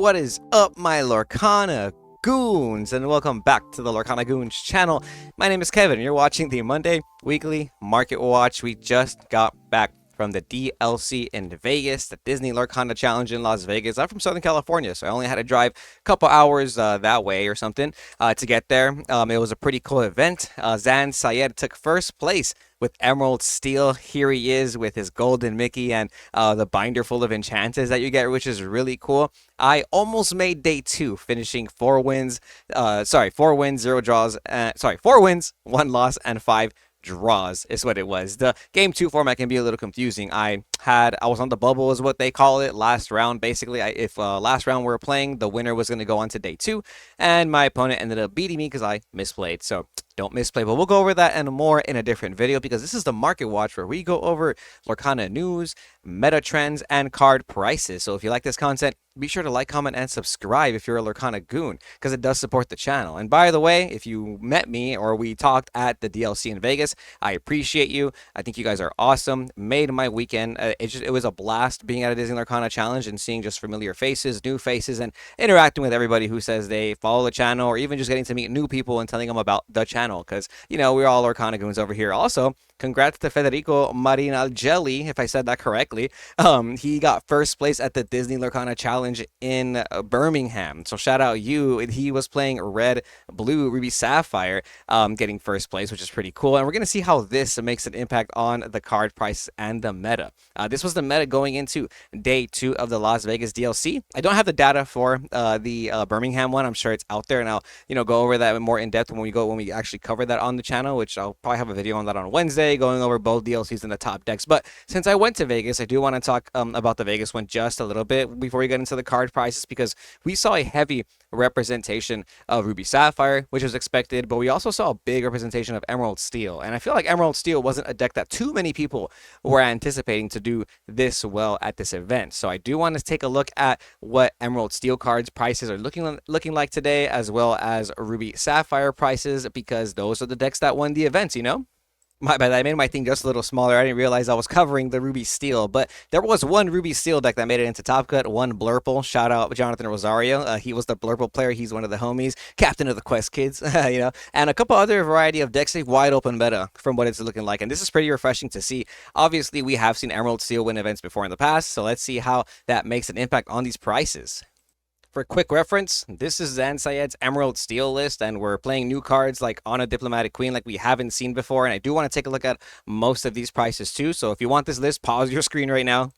What is up, my Lorcana Goons, and welcome back to the Lorcana Goons channel. My name is Kevin, and you're watching the Monday Weekly Market Watch. We just got back from the DLC in Vegas, the Disney Lorcana Challenge in Las Vegas. I'm from Southern California, so I only had to drive a couple hours that way or something to get there. It was a pretty cool event. Zan Syed took first place with Emerald Steel. Here he is with his golden Mickey and the binder full of enchanters that you get, which is really cool. I almost made day 2, finishing 4 wins, 0 draws, 4 wins, 1 loss, and 5 draws is what it was. The game 2 format can be a little confusing. I was on the bubble is what they call it, last round. Basically, if last round we were playing, the winner was going to go on to day 2, and my opponent ended up beating me because I misplayed. So don't misplay, but we'll go over that and more in a different video, because this is the Market Watch where we go over Lorcana news, meta trends, and card prices. So if you like this content, be sure to like, comment, and subscribe if you're a Lorcana Goon, because it does support the channel. And by the way, if you met me or we talked at the DLC in Vegas, I appreciate you. I think you guys are awesome. Made my weekend. It was a blast being at a Disney Lorcana Challenge and seeing just familiar faces, new faces, and interacting with everybody who says they follow the channel, or even just getting to meet new people and telling them about the channel, because, you know, we're all Lorcana Goons over here. Also, congrats to Federico Marinalgelli, if I said that correctly. He got first place at the Disney Lorcana Challenge in Birmingham. So shout out you. He was playing Red, Blue, Ruby, Sapphire, getting first place, which is pretty cool. And we're going to see how this makes an impact on the card price and the meta. This was the meta going into day 2 of the Las Vegas DLC. I don't have the data for the Birmingham one. I'm sure it's out there, and I'll go over that more in depth when we actually cover that on the channel, which I'll probably have a video on that on Wednesday, going over both DLCs and the top decks. But since I went to Vegas, I do want to talk about the Vegas one just a little bit before we get into the card prices, because we saw a heavy representation of Ruby Sapphire, which was expected, but we also saw a big representation of Emerald Steel. And I feel like Emerald Steel wasn't a deck that too many people were anticipating to do this well at this event. So I do want to take a look at what Emerald Steel cards prices are looking like today, as well as Ruby Sapphire prices, because those are the decks that won the event, you know? My bad, I made my thing just a little smaller. I didn't realize I was covering the Ruby Steel, but there was one Ruby Steel deck that made it into Top Cut, one Blurple. Shout out Jonathan Rosario. He was the Blurple player. He's one of the homies, captain of the Quest Kids, and a couple other variety of decks, a wide open meta from what it's looking like. And this is pretty refreshing to see. Obviously, we have seen Emerald Steel win events before in the past, so let's see how that makes an impact on these prices. For quick reference, this is Zan Syed's Emerald Steel list, and we're playing new cards like On a Diplomatic Queen like we haven't seen before, and I do want to take a look at most of these prices too. So if you want this list, pause your screen right now.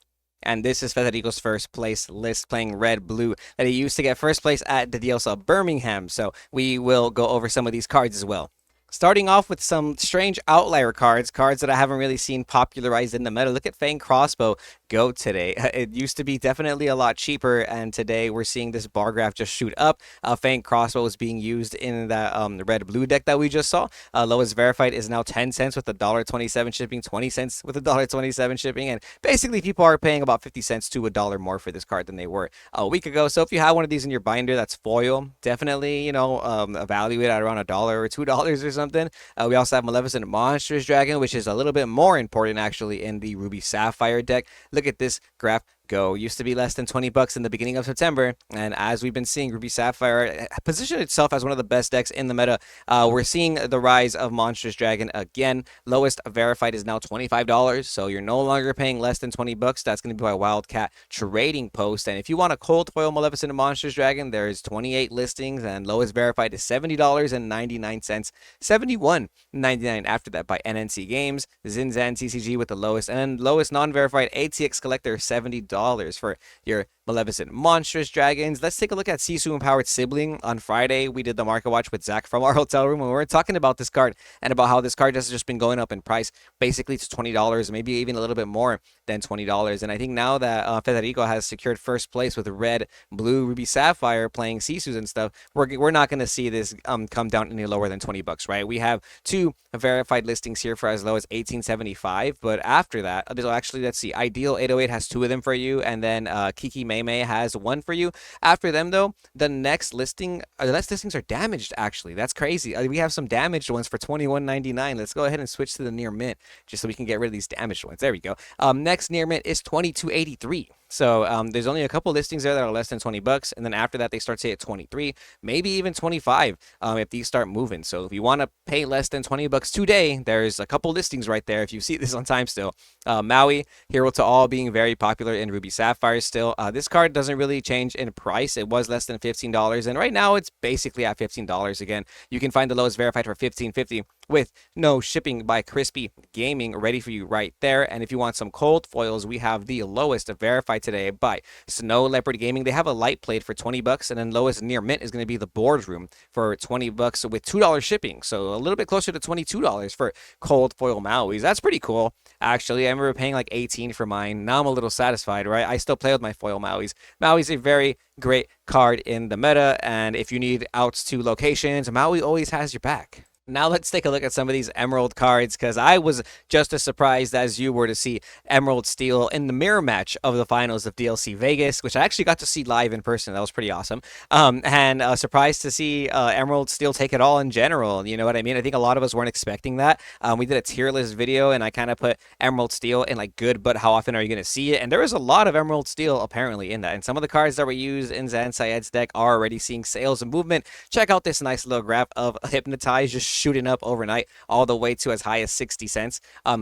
And this is Federico's first place list, playing Red Blue, that he used to get first place at the DLC Birmingham. So we will go over some of these cards as well. Starting off with some strange outlier cards that I haven't really seen popularized in the meta. Look at Fang Crossbow go today. It used to be definitely a lot cheaper, and today we're seeing this bar graph just shoot up. Fang Crossbow is being used in the red-blue deck that we just saw. Lowest verified is now 10 cents with $1.27 shipping, 20 cents with $1.27 shipping, and basically people are paying about 50 cents to $1 more for this card than they were a week ago. So if you have one of these in your binder that's foil, definitely, evaluate at around $1 or $2 or something. We also have Maleficent Monstrous Dragon, which is a little bit more important actually in the Ruby Sapphire deck. Look at this graph go. Used to be less than 20 bucks in the beginning of September, and as we've been seeing, Ruby Sapphire position itself as one of the best decks in the meta. We're seeing the rise of Monstrous Dragon again. Lowest verified is now $25, so you're no longer paying less than 20 bucks. That's going to be by Wildcat Trading Post. And if you want a cold foil Maleficent Monstrous Dragon, there's 28 listings, and lowest verified is $70.99, $71.99 after that by NNC Games. Zinzan CCG with the lowest, and lowest non-verified ATX Collector, $70 for your Maleficent Monstrous Dragons. Let's take a look at Sisu Empowered Sibling. On Friday, we did the Market Watch with Zach from our hotel room, and we were talking about this card and about how this card has just been going up in price, basically to $20, maybe even a little bit more than $20. And I think now that Federico has secured first place with Red, Blue, Ruby Sapphire playing Sisus and stuff, we're not going to see this come down any lower than 20 bucks, right? We have 2 verified listings here for as low as $18.75, but after that, actually, let's see, Ideal 808 has 2 of them for you, and then Kiki May has 1 for you. After them, though, the next listings are damaged, actually. That's crazy. We have some damaged ones for $21.99. Let's go ahead and switch to the near mint just so we can get rid of these damaged ones. There we go. Next near mint is $22.83. So there's only a couple listings there that are less than 20 bucks, and then after that they start say at 23, maybe even 25 if these start moving. So if you want to pay less than 20 bucks today, there's a couple listings right there if you see this on time still. Maui, Hero to All being very popular in Ruby Sapphire still. This card doesn't really change in price. It was less than $15, and right now it's basically at $15 again. You can find the lowest verified for $15.50 with no shipping by Crispy Gaming ready for you right there. And if you want some cold foils, we have the lowest verified today by Snow Leopard Gaming. They have a light plate for 20 bucks, and then lowest near mint is going to be the boardroom for 20 bucks with $2 shipping. So a little bit closer to $22 for cold foil Mauis. That's pretty cool. Actually, I remember paying like 18 for mine. Now I'm a little satisfied, right? I still play with my foil Mauis. Maui's a very great card in the meta, and if you need outs to locations, Maui always has your back. Now let's take a look at some of these Emerald cards, because I was just as surprised as you were to see Emerald Steel in the mirror match of the finals of DLC Vegas, which I actually got to see live in person. That was pretty awesome. And surprised to see Emerald Steel take it all in general. You know what I mean? I think a lot of us weren't expecting that. We did a tier list video, and I kind of put Emerald Steel in like good, but how often are you going to see it? And there was a lot of Emerald Steel apparently in that. And some of the cards that were used in Zan Syed's deck are already seeing sales and movement. Check out this nice little graph of Hypnotize just shooting up overnight all the way to as high as 60 cents.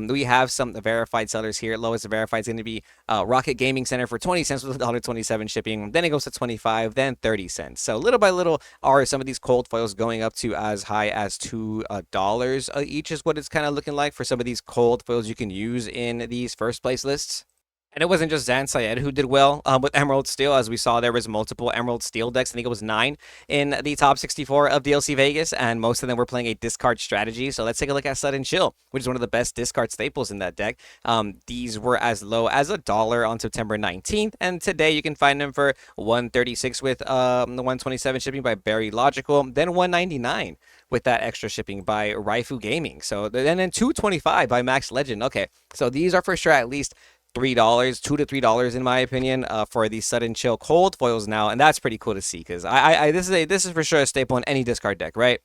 We have some verified sellers here. Lowest verified is going to be Rocket Gaming Center for 20 cents with $1.27 shipping. Then it goes to 25, then 30 cents. So little by little are some of these cold foils going up to as high as $2 each is what it's kind of looking like for some of these cold foils you can use in these first place lists. And it wasn't just Zan Syed who did well with Emerald Steel. As we saw, there was multiple Emerald Steel decks. I think it was 9 in the top 64 of DLC Vegas, and most of them were playing a discard strategy. So let's take a look at Sudden Chill, which is one of the best discard staples in that deck. These were as low as $1 on September 19th, and today you can find them for $136 with the $127 shipping by Very Logical, then $199 with that extra shipping by Raifu Gaming. So and then $225 by Max Legend. Okay, so these are for sure at least $3, $2 to $3 in my opinion, for these Sudden Chill cold foils now, and that's pretty cool to see because this is for sure a staple in any discard deck, right?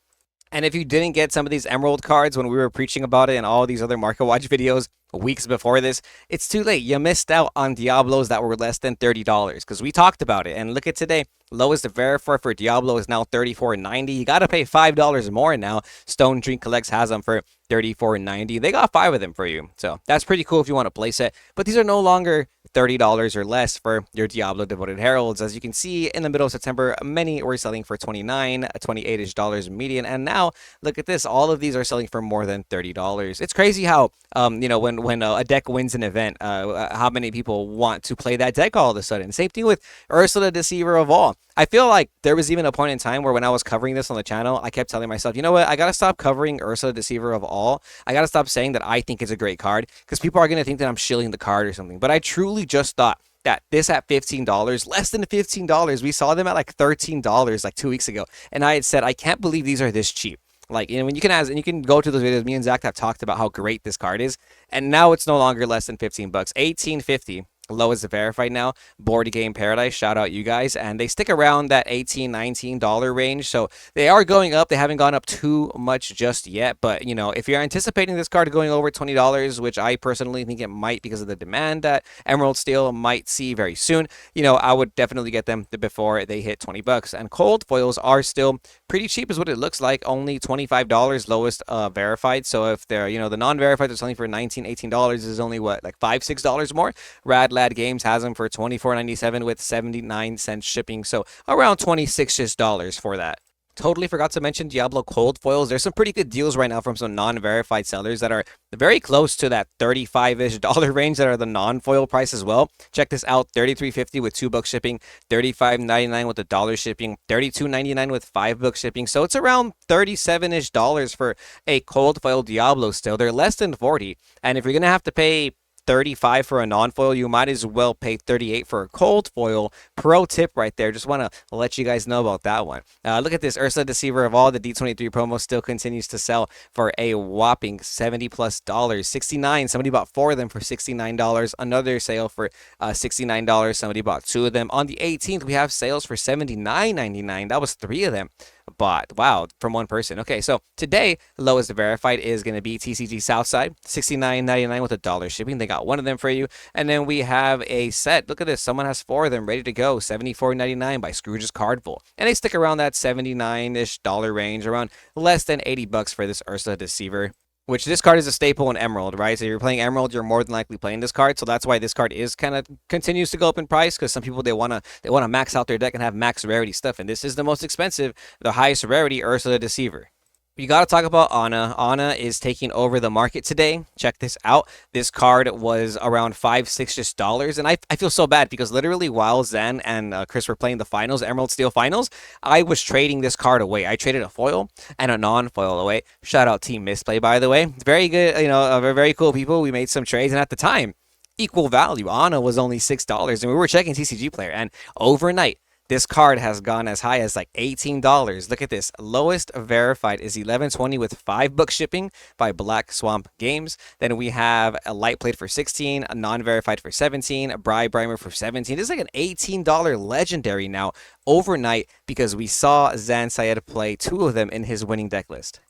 And if you didn't get some of these Emerald cards when we were preaching about it and all these other Market Watch videos weeks before this, it's too late. You missed out on Diablos that were less than $30 because we talked about it. And look at today, lowest verified for Diablo is now $34.90. You got to pay $5 more now. Stone Drink Collects has them for $34.90. They got 5 of them for you. So that's pretty cool if you want to place it. But these are no longer $30 or less for your Diablo Devoted Heralds. As you can see, in the middle of September, many were selling for $29, $28-ish median. And now, look at this. All of these are selling for more than $30. It's crazy how, when a deck wins an event, how many people want to play that deck all of a sudden. Same thing with Ursula Deceiver of All. I feel like there was even a point in time where when I was covering this on the channel, I kept telling myself, you know what, I got to stop covering Ursula Deceiver of All. I got to stop saying that I think it's a great card because people are going to think that I'm shilling the card or something. But I truly just thought that this at $15, less than $15, we saw them at like $13 like 2 weeks ago. And I had said, I can't believe these are this cheap. Like, when you can ask, and you can go to those videos, me and Zach have talked about how great this card is. And now it's no longer less than 15 bucks, $18.50. Lowest verified now. Board Game Paradise, shout out you guys. And they stick around that $18, $19 range. So they are going up. They haven't gone up too much just yet. But, if you're anticipating this card going over $20, which I personally think it might because of the demand that Emerald Steel might see very soon, I would definitely get them before they hit 20 bucks. And cold foils are still pretty cheap is what it looks like. Only $25 lowest verified. So if they're, the non-verified are selling for $19, $18 is only what, like $5, $6 more. Rad Lad Games has them for $24.97 with 79 cents shipping, so around $26 for that. Totally forgot to mention Diablo cold foils. There's some pretty good deals right now from some non-verified sellers that are very close to that $35-ish range that are the non-foil price as well. Check this out, $33.50 with $2 shipping, $35.99 with $1 shipping, $32.99 with $5 shipping. So it's around $37-ish for a cold foil Diablo still. They're less than 40, and if you're going to have to pay $35 for a non-foil, you might as well pay $38 for a cold foil. Pro tip right there. Just want to let you guys know about that one. Look at this. Ursula Deceiver of All, the D23 promo still continues to sell for a whopping $70+ $69. Somebody bought 4 of them for $69. Another sale for $69. Somebody bought 2 of them. On the 18th, we have sales for $79.99. That was 3 of them bought. Wow, from one person. Okay, so today, lowest verified is going to be TCG Southside, $69.99 with $1 shipping. They got one of them for you. And then we have a set. Look at this. Someone has four of them ready to go. $74.99 by Scrooge's Card Vault. And they stick around that $79-ish range, around less than $80 for this Ursa Deceiver. Which this card is a staple in Emerald, right? So if you're playing Emerald, you're more than likely playing this card. So that's why this card is kind of continues to go up in price, because some people they wanna max out their deck and have max rarity stuff. And this is the most expensive, the highest rarity Ursa the Deceiver. You got to talk about Ana. Ana is taking over the market today. Check this out. This card was around $5-6 and I feel so bad because literally while Zen and Chris were playing the finals, Emerald Steel finals, I was trading this card away. I traded a foil and a non-foil away. Shout out Team Misplay, by the way. Very good, very cool people. We made some trades, and at the time, equal value. Ana was only $6, and we were checking TCG Player, and overnight, this card has gone as high as like $18. Look at this. Lowest verified is 1120 with $5 shipping by Black Swamp Games. Then we have a light plate for 16, a non-verified for 17, a bribe primer for 17. This is like an $18 legendary now overnight because we saw Zan Syed play two of them in his winning deck list.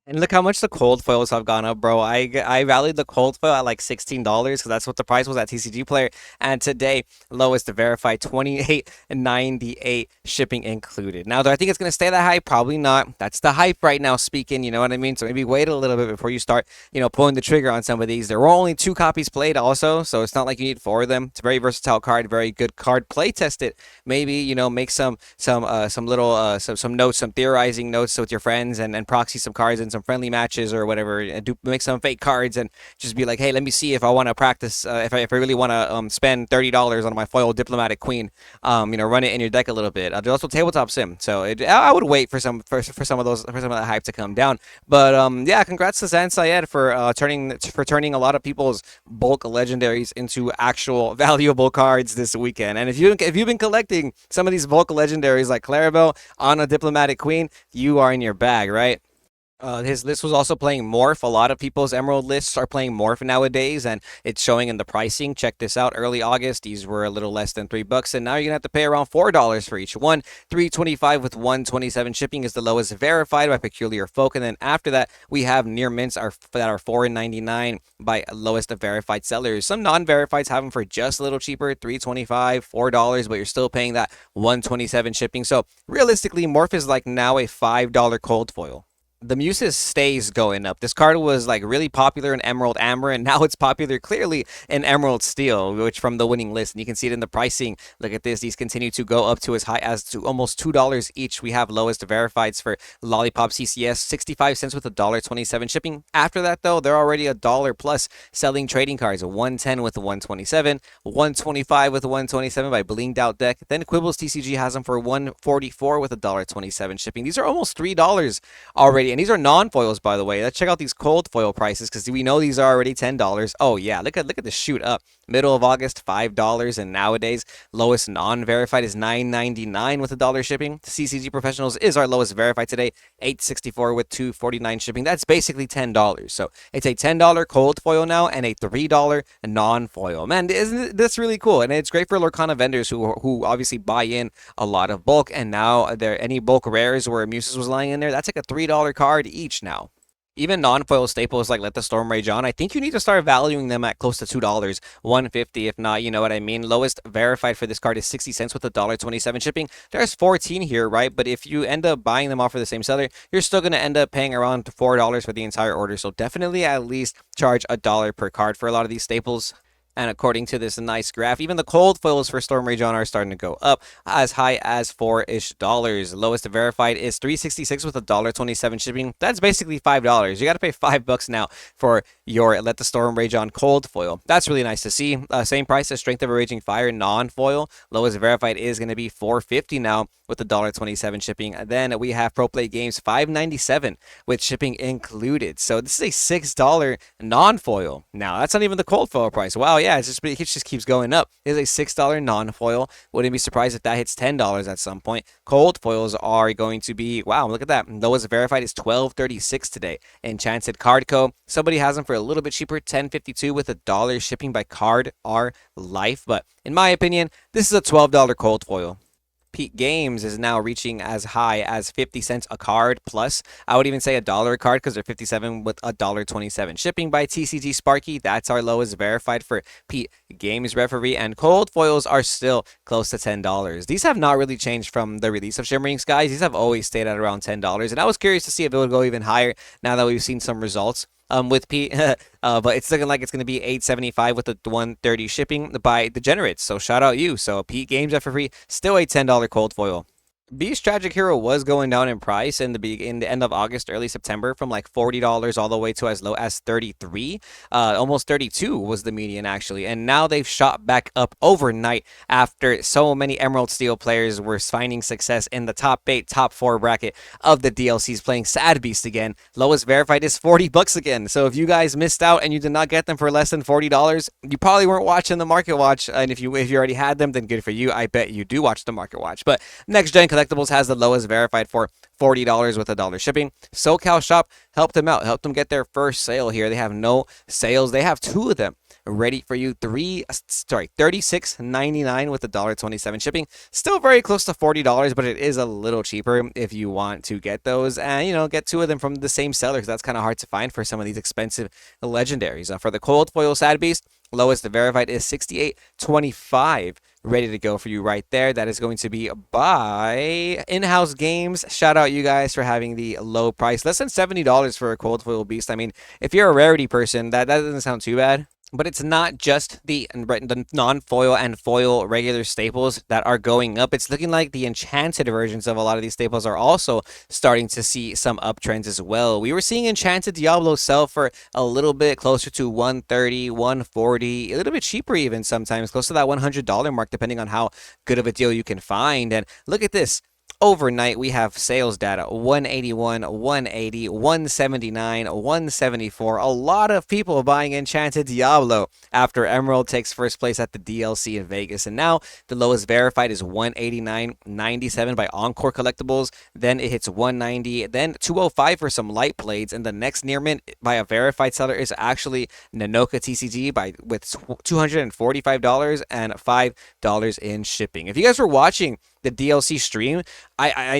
And look how much the cold foils have gone up, bro. I valued the cold foil at like $16 because that's what the price was at TCG Player. And today, lowest to verify, $28.98 shipping included. Now, do I think it's going to stay that high? Probably not. That's the hype right now speaking, you know what I mean? So maybe wait a little bit before you start, pulling the trigger on some of these. There were only 2 copies played also, so it's not like you need 4 of them. It's a very versatile card, very good card. Play test it. Maybe, make some little notes, some theorizing notes with your friends and proxy some cards in some friendly matches or whatever, and make some fake cards and just be like, hey, let me see if I want to practice, if I really want to spend $30 on my foil Diplomatic Queen, run it in your deck a little bit. Also tabletop sim, so I would wait for some of that hype to come down. But yeah, congrats to Zan Syed for turning a lot of people's bulk legendaries into actual valuable cards this weekend. And if you've been collecting some of these bulk legendaries like Clarabelle, Ana, Diplomatic Queen, you are in your bag, right? His list was also playing Morph. A lot of people's Emerald lists are playing Morph nowadays, and it's showing in the pricing. Check this out. Early August, these were a little less than $3, and now you're gonna have to pay around $4 for each one. $3.25 with $1.27 shipping is the lowest verified by Peculiar Folk, and then after that, we have near mints that are $4.99 by lowest verified sellers. Some non-verifieds have them for just a little cheaper, $3.25, $4, but you're still paying that $1.27 shipping. So realistically, Morph is like now a $5 cold foil. The Muses stays going up. This card was like really popular in Emerald Amber, and now it's popular clearly in Emerald Steel, which from the winning list. And you can see it in the pricing. Look at this. These continue to go up to as high as to almost $2 each. We have lowest verifieds for Lollipop CCS, 65 cents with $1.27 shipping. After that, though, they're already $1 plus selling trading cards. 110 with 127, 125 with 127 by Blinged Out Deck. Then Quibbles TCG has them for 144 with $1.27 shipping. These are almost $3 already. And these are non-foils, by the way. Let's check out these cold foil prices because we know these are already $10. Oh yeah, look at the shoot up. Middle of August, $5, and nowadays lowest non-verified is $9.99 with $1 shipping. CCG Professionals is our lowest verified today, $8.64 with $2.49 shipping. That's basically $10. So it's a $10 cold foil now and a $3 non-foil. Man, isn't this really cool? And it's great for Lorcana vendors who obviously buy in a lot of bulk, and now there any bulk rares where Muses was lying in there, that's like a $3 card each now. Even non-foil staples like Let the Storm Rage On, I think you need to start valuing them at close to $2, $1.50 if not, you know what I mean? Lowest verified for this card is 60 cents with $1.27 shipping. There's 14 here, right? But if you end up buying them off of the same seller, you're still going to end up paying around $4 for the entire order. So definitely at least charge $1 per card for a lot of these staples. And according to this nice graph, even the cold foils for Storm Rage On are starting to go up as high as $4-ish. Lowest verified is $3.66 with $1.27 shipping. That's basically $5. You got to pay $5 now for your Let the Storm Rage On cold foil. That's really nice to see. Same price as Strength of a Raging Fire non-foil. Lowest verified is going to be $4.50 now with $1.27 shipping. And then we have Pro Play Games $5.97 with shipping included. So this is a $6 non-foil. Now that's not even the cold foil price. Wow, yeah, it just keeps going up. It's a $6 non-foil. Wouldn't be surprised if that hits $10 at some point. Cold foils are going to be, wow, look at that. Lowest verified is $12.36 today. Enchanted Card Co. Somebody has them for a little bit cheaper, $10.52 with $1 shipping by Card R Life. But in my opinion, this is a $12 cold foil. Peak Games is now reaching as high as 50 cents a card plus. I would even say $1 a card because they're 57 with $1.27 shipping by TCG Sparky. That's our lowest verified for Peak Games Referee. And cold foils are still close to $10. These have not really changed from the release of Shimmering Skies. These have always stayed at around $10. And I was curious to see if it would go even higher now that we've seen some results with Pete, but it's looking like it's going to be $8.75 with the 130 shipping by Degenerates. So shout out you. So Pete Games for free, still a $10 cold foil. Beast Tragic Hero was going down in price in the end of August, early September, from like $40 all the way to as low as 33. Almost 32 was the median actually, and now they've shot back up overnight after so many Emerald Steel players were finding success in the top 8, top 4 bracket of the DLCs, playing Sad Beast again. Lowest verified is $40 again. So if you guys missed out and you did not get them for less than $40, you probably weren't watching the Market Watch. And if you already had them, then good for you. I bet you do watch the Market Watch. But Next Gen Collectibles has the lowest verified for $40 with $1 shipping. SoCal Shop helped them out, helped them get their first sale here. They have no sales. They have 2 of them ready for you. $36.99 with $1.27 shipping. Still very close to $40, but it is a little cheaper if you want to get those and get 2 of them from the same seller, because that's kind of hard to find for some of these expensive legendaries. For the cold foil Sad Beast, lowest verified is $68.25. Ready to go for you right there. That is going to be by In-House Games. Shout out you guys for having the low price, less than $70 for a cold foil beast. I mean, if you're a rarity person, that doesn't sound too bad. But it's not just the non-foil and foil regular staples that are going up. It's looking like the enchanted versions of a lot of these staples are also starting to see some uptrends as well. We were seeing enchanted Diablo sell for a little bit closer to $130, $140, a little bit cheaper even sometimes, close to that $100 mark, depending on how good of a deal you can find. And look at this. Overnight, we have sales data, 181, 180, 179, 174. A lot of people buying Enchanted Diablo after Emerald takes first place at the DLC in Vegas. And now the lowest verified is 189.97 by Encore Collectibles. Then it hits 190, then 205 for some light blades. And the next near mint by a verified seller is actually Nanoka TCG with $245 and $5 in shipping. If you guys were watching the DLC stream,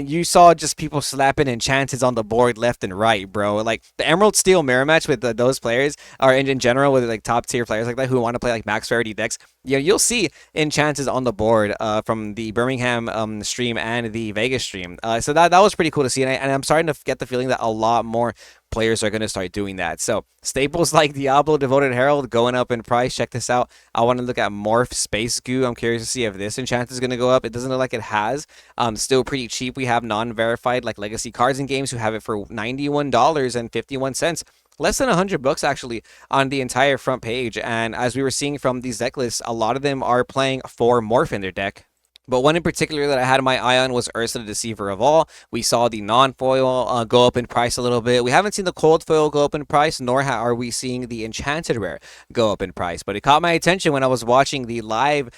you saw just people slapping enchanteds on the board left and right, bro. Like the Emerald Steel mirror match with those players, or in general with like top tier players like that who want to play like max rarity decks. You'll see enchanteds on the board from the Birmingham stream and the Vegas stream. So that was pretty cool to see, and I'm starting to get the feeling that a lot more players are going to start doing that. So staples like Diablo Devoted Herald going up in price. Check this out. I want to look at Morph Space Goo. I'm curious to see if this enchant is going to go up. It doesn't look like it has. Still pretty cheap. We have non-verified like Legacy Cards and Games who have it for $91.51. Less than $100 actually on the entire front page. And as we were seeing from these deck lists, a lot of them are playing 4 Morph in their deck. But one in particular that I had my eye on was Ursa the Deceiver of All. We saw the non-foil go up in price a little bit. We haven't seen the cold foil go up in price, nor are we seeing the enchanted rare go up in price. But it caught my attention when I was watching the live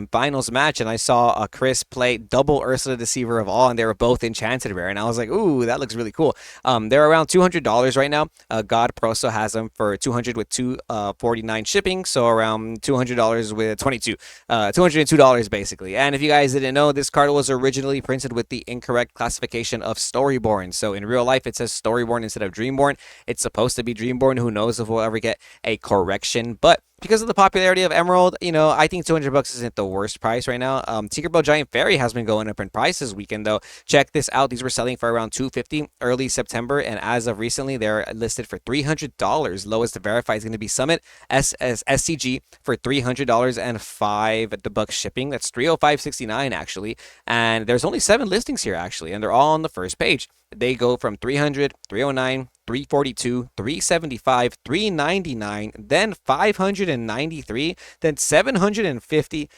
finals match, and I saw Chris play double Ursa the Deceiver of All, and they were both enchanted rare. And I was like, ooh, that looks really cool. They're around $200 right now. God Proso has them for $200 with $249 shipping, so around $200 with $202 basically. And if you guys didn't know, this card was originally printed with the incorrect classification of Storyborn. So in real life, it says Storyborn instead of Dreamborn. It's supposed to be Dreamborn. Who knows if we'll ever get a correction. But because of the popularity of Emerald, I think $200 isn't the worst price right now. Tinkerbell Giant Fairy has been going up in price this weekend, though. Check this out. These were selling for around $250 early September, and as of recently, they're listed for $300. Lowest verified is going to be Summit SCG for $300 and $5 shipping. That's $305.69 actually, and there's only 7 listings here actually, and they're all on the first page. They go from $300, $309, $342, $375, $399, then $593, then $750.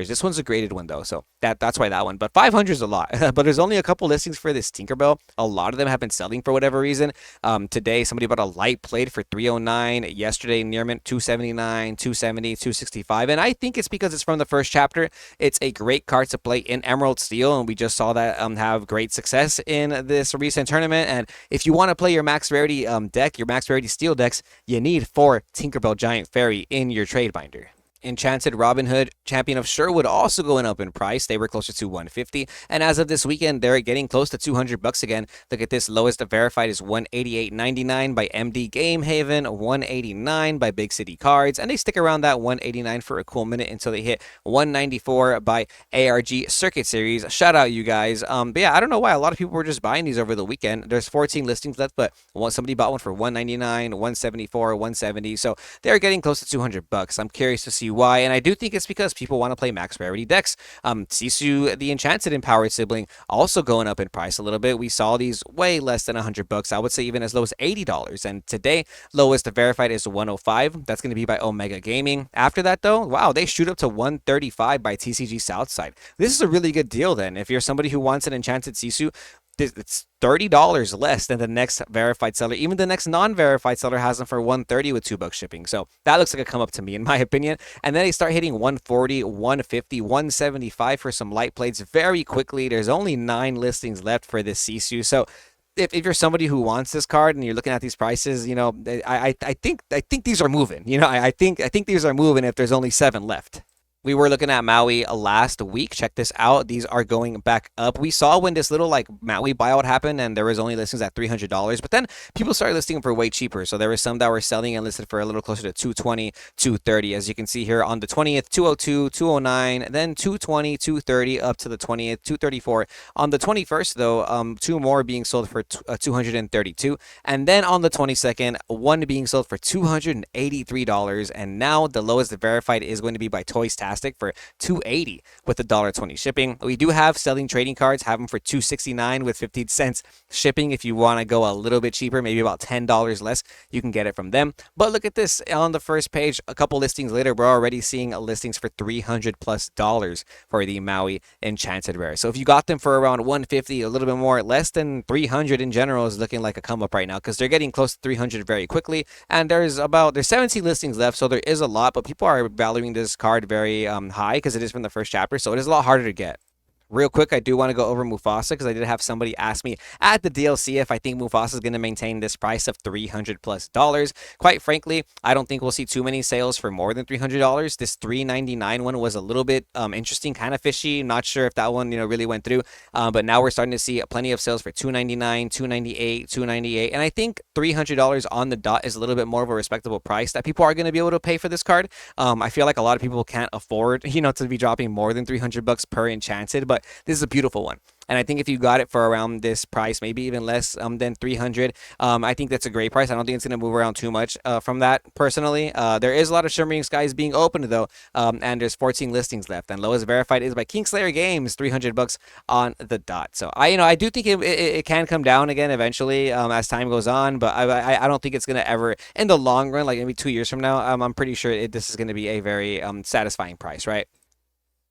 This one's a graded one though, so that's why that one. But 500 is a lot. But there's only a couple listings for this Tinkerbell. A lot of them have been selling for whatever reason. Today somebody bought a light plate for $309. Yesterday near mint $279, $270, $265. And I think it's because it's from the first chapter. It's a great card to play in Emerald Steel, and we just saw that have great success in this recent tournament. And if you want to play your max rarity deck, your max rarity steel decks, you need 4 Tinkerbell Giant Fairy in your trade binder. Enchanted Robin Hood, Champion of Sherwood, also going up in price. They were closer to 150, and as of this weekend, they're getting close to 200 bucks again. Look at this, lowest verified is 188.99 by MD Game Haven, 189 by Big City Cards, and they stick around that 189 for a cool minute until they hit 194 by ARG Circuit Series. Shout out you guys. But yeah, I don't know why a lot of people were just buying these over the weekend. There's 14 listings left, but somebody bought one for 199, 174, 170, so they're getting close to 200 bucks. I'm curious to see why, and I do think it's because people want to play max rarity decks. Sisu, the Enchanted Empowered Sibling, also going up in price a little bit. We saw these way less than 100 bucks. I would say even as low as $80, and today lowest verified is 105. That's going to be by Omega Gaming. After that though, wow, they shoot up to 135 by TCG Southside. This is a really good deal then. If you're somebody who wants an Enchanted Sisu, it's $30 less than the next verified seller. Even the next non-verified seller has them for $130 with $2 shipping. So that looks like a come up to me, in my opinion. And then they start hitting 140, 150, 175 for some light plates very quickly. There's only 9 listings left for this Sisu. So if you're somebody who wants this card and you're looking at these prices, you know, I think these are moving. You know, I think these are moving if there's only 7 left. We were looking at Maui last week. Check this out. These are going back up. We saw when this little like Maui buyout happened and there was only listings at $300, but then people started listing for way cheaper. So there were some that were selling and listed for a little closer to 220, 230. As you can see here on the 20th, 202, 209, then 220, 230 up to the 20th, 234. On the 21st though, 2 more being sold for 232. And then on the 22nd, 1 being sold for $283. And now the lowest verified is going to be by Toys Task for $280 with $1.20 shipping. We do have selling trading cards, have them for $269 with 15 cents shipping. If you want to go a little bit cheaper, maybe about $10 less, you can get it from them. But look at this on the first page. A couple listings later, we're already seeing listings for $300+ for the Maui Enchanted Rare. So if you got them for around $150, a little bit more, less than $300 in general is looking like a come up right now because they're getting close to $300 very quickly. And there's 17 listings left, so there is a lot, but people are valuing this card very high because it is from the first chapter, so it is a lot harder to get. Real quick, I do want to go over Mufasa because I did have somebody ask me at the DLC if I think Mufasa is going to maintain this price of $300+. Quite frankly, I don't think we'll see too many sales for more than $300. This $399 one was a little bit interesting, kind of fishy. Not sure if that one really went through, but now we're starting to see plenty of sales for $299, $298, $298, and I think $300 on the dot is a little bit more of a respectable price that people are going to be able to pay for this card. I feel like a lot of people can't afford to be dropping more than $300 per Enchanted, but this is a beautiful one. And I think if you got it for around this price, maybe even less than $300, I think that's a great price. I don't think it's going to move around too much from that, personally. There is a lot of Shimmering Skies being opened, though, and there's 14 listings left. And lowest verified is by Kingslayer Games, $300 on the dot. So I do think it can come down again eventually as time goes on, but I don't think it's going to ever, in the long run, like maybe 2 years from now, I'm pretty sure this is going to be a very satisfying price, right?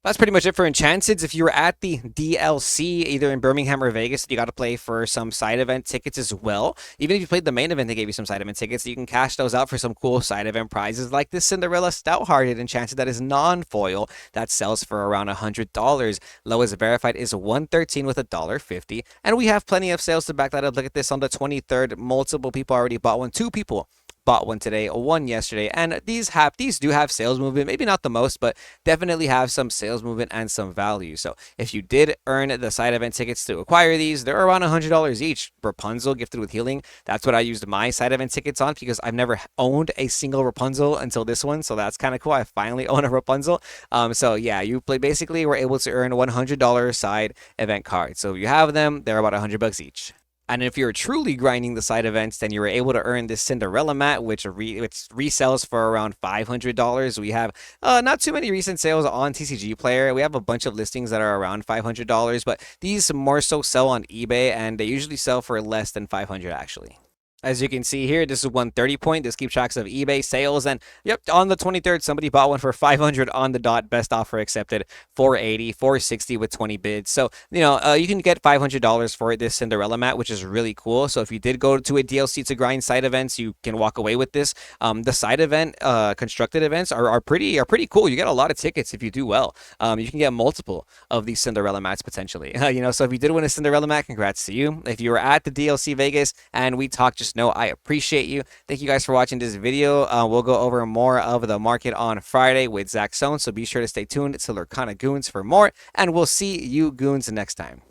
That's pretty much it for Enchanteds. If you were at the DLC, either in Birmingham or Vegas, you got to play for some side event tickets as well. Even if you played the main event, they gave you some side event tickets. You can cash those out for some cool side event prizes like this Cinderella Stout-Hearted Enchanted that is non-foil that sells for around $100. Lowest verified is $113 with $1.50. And we have plenty of sales to back that up. Look at this on the 23rd. Multiple people already bought one. 2 people bought one today, 1 yesterday, and these do have sales movement. Maybe not the most, but definitely have some sales movement and some value. So if you did earn the side event tickets to acquire these, they're around $100 each. Rapunzel gifted with healing. That's what I used my side event tickets on because I've never owned a single Rapunzel until this one. So that's kind of cool. I finally own a Rapunzel. So yeah, you basically were able to earn $100 side event cards. So if you have them, they're about $100 each. And if you're truly grinding the side events, then you were able to earn this Cinderella mat, which resells for around $500. We have not too many recent sales on TCG Player. We have a bunch of listings that are around $500, but these more so sell on eBay, and they usually sell for less than $500 actually. As you can see here, this is 130 point. This keeps tracks of eBay sales. And yep, on the 23rd, somebody bought one for $500 on the dot. Best offer accepted, $480, $460 with 20 bids. So, you can get $500 for this Cinderella mat, which is really cool. So if you did go to a DLC to grind side events, you can walk away with this. The side event, constructed events are pretty cool. You get a lot of tickets if you do well. You can get multiple of these Cinderella mats potentially. So if you did win a Cinderella mat, congrats to you. If you were at the DLC Vegas and we talked just just know I appreciate you. Thank you guys for watching this video. We'll go over more of the market on Friday with Zach Stone, so be sure to stay tuned to Lorcana Goons for more, and we'll see you goons next time.